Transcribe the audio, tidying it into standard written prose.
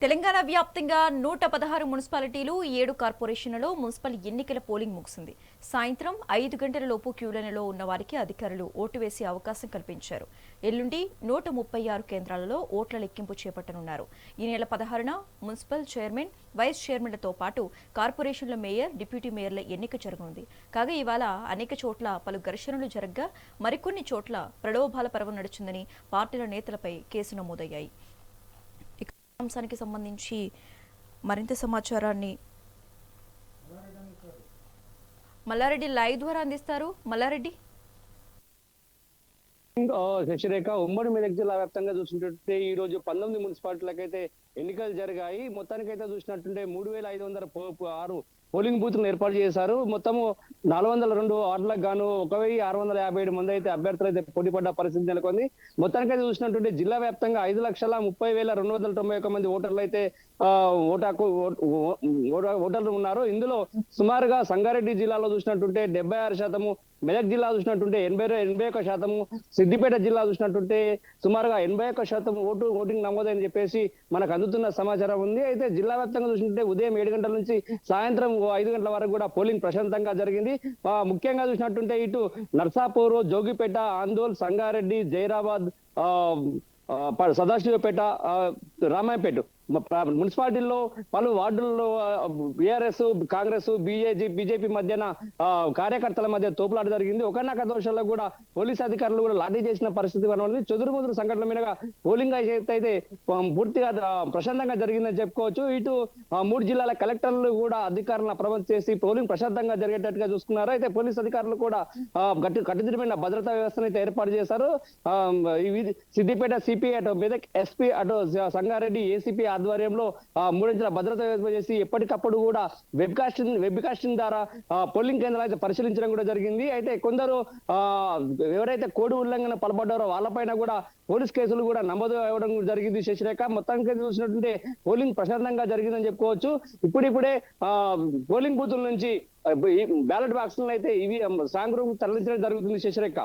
తెలంగాణ వ్యాప్తంగా 116 మున్సిపాలిటీలు 7 కార్పొరేషన్లలో మున్సిపల్ ఎన్నికల పోలింగ్ ముగిసింది. సాయంత్రం 5 గంటల లోపు క్యూలైన్లో ఉన్న వారికి అధికారులు ఓటు వేసే అవకాశం కల్పించారు. ఎల్లుండి 136 కేంద్రాలలో ఓట్ల లెక్కింపు చేపట్టనున్నారు. ఈ నెల 16న మున్సిపల్ చైర్మన్, వైస్ చైర్మన్లతో పాటు కార్పొరేషన్ల మేయర్, డిప్యూటీ మేయర్ల ఎన్నిక జరగనుంది. కాగా ఇవాళ అనేక చోట్ల పలు ఘర్షణలు జరగగా మరికొన్ని చోట్ల ప్రలోభాల పర్వం నడుచుందని పార్టీల నేతలపై కేసు నమోదయ్యాయి. అంశానికి సంబంధించి మరింత సమాచారాన్ని మల్లారెడ్డి లైవ్ ద్వారా అందిస్తారు. మల్లారెడ్డి, శశిరేఖ, ఉమ్మడి మెదక్ జిల్లా వ్యాప్తంగా చూసినట్టుంటే ఈ రోజు 19 మున్సిపాలిటీలకు అయితే ఎన్నికలు జరిగాయి. మొత్తానికైతే చూసినట్టుంటే 3506 పోలింగ్ బూత్లను ఏర్పాటు చేశారు. మొత్తము 402 వార్డులకు గాను 1657 మంది అయితే అభ్యర్థులు అయితే పోటీ పడ్డ పరిస్థితి నెలకొంది. మొత్తానికైతే చూసినట్టుంటే జిల్లా వ్యాప్తంగా 5,30,291 మంది ఓటర్లు అయితే ఓటర్లు ఉన్నారు. ఇందులో సుమారుగా సంగారెడ్డి జిల్లాలో చూసినట్టుంటే 76%, మెదక్ జిల్లా చూసినట్టుంటే 81%, సిద్దిపేట జిల్లా చూసినట్టుంటే సుమారుగా 81% ఓటింగ్ నమోదని చెప్పేసి మనకు అందుతున్న సమాచారం ఉంది. అయితే జిల్లా వ్యాప్తంగా చూసినట్టే ఉదయం 7 గంటల నుంచి సాయంత్రం 5 గంటల వరకు కూడా పోలింగ్ ప్రశాంతంగా జరిగింది. ముఖ్యంగా చూసినట్టుంటే ఇటు నర్సాపూర్, జోగిపేట, ఆందోళ్, సంగారెడ్డి, జైరాబాద్, సదాశివపేట, రామాయపేట మున్సిపాలిటీల్లో పలు వార్డుల్లో బీఆర్ఎస్, కాంగ్రెస్, బీజేపీ మధ్యన కార్యకర్తల మధ్య తోపులాట జరిగింది. ఒకనాక దోషాల్లో కూడా పోలీసు అధికారులు కూడా లాఠీ చేసిన పరిస్థితి కనబడింది. చెదురుముదురు సంఘటనల మీదుగా పోలింగ్ అయితే పూర్తిగా ప్రశాంతంగా జరిగిందని చెప్పుకోవచ్చు. ఇటు 3 జిల్లాల కలెక్టర్లు కూడా అధికారులను అప్రమత్తం చేసి పోలింగ్ ప్రశాంతంగా జరిగేటట్టుగా చూసుకున్నారు. అయితే పోలీసు అధికారులు కూడా కట్టుదిట్టమైన భద్రతా వ్యవస్థను అయితే ఏర్పాటు చేశారు. సిద్దిపేట సిపి, అటు మెదక్ ఎస్పీ, అటు సంగారెడ్డి ఏసీపీ ఆధ్వర్యంలో 3 అంచెల భద్రత వ్యవస్థ చేసి ఎప్పటికప్పుడు కూడా వెబ్ కాస్టింగ్ ద్వారా పోలింగ్ కేంద్రాలు అయితే పరిశీలించడం కూడా జరిగింది. అయితే కొందరు ఎవరైతే కోడ్ ఉల్లంఘన పాల్పడ్డారో వాళ్ళపైన కూడా పోలీస్ కేసులు కూడా నమోదు అవ్వడం జరిగింది. శశిరేఖ, మొత్తానికి చూసినట్టుంటే పోలింగ్ ప్రశాంతంగా జరిగిందని చెప్పుకోవచ్చు. ఇప్పుడిప్పుడే పోలింగ్ బూతుల నుంచి బ్యాలెట్ బాక్స్ అయితే ఇవి స్ట్రాంగ్ రూమ్ తరలించడం జరుగుతుంది. శశిరేఖ.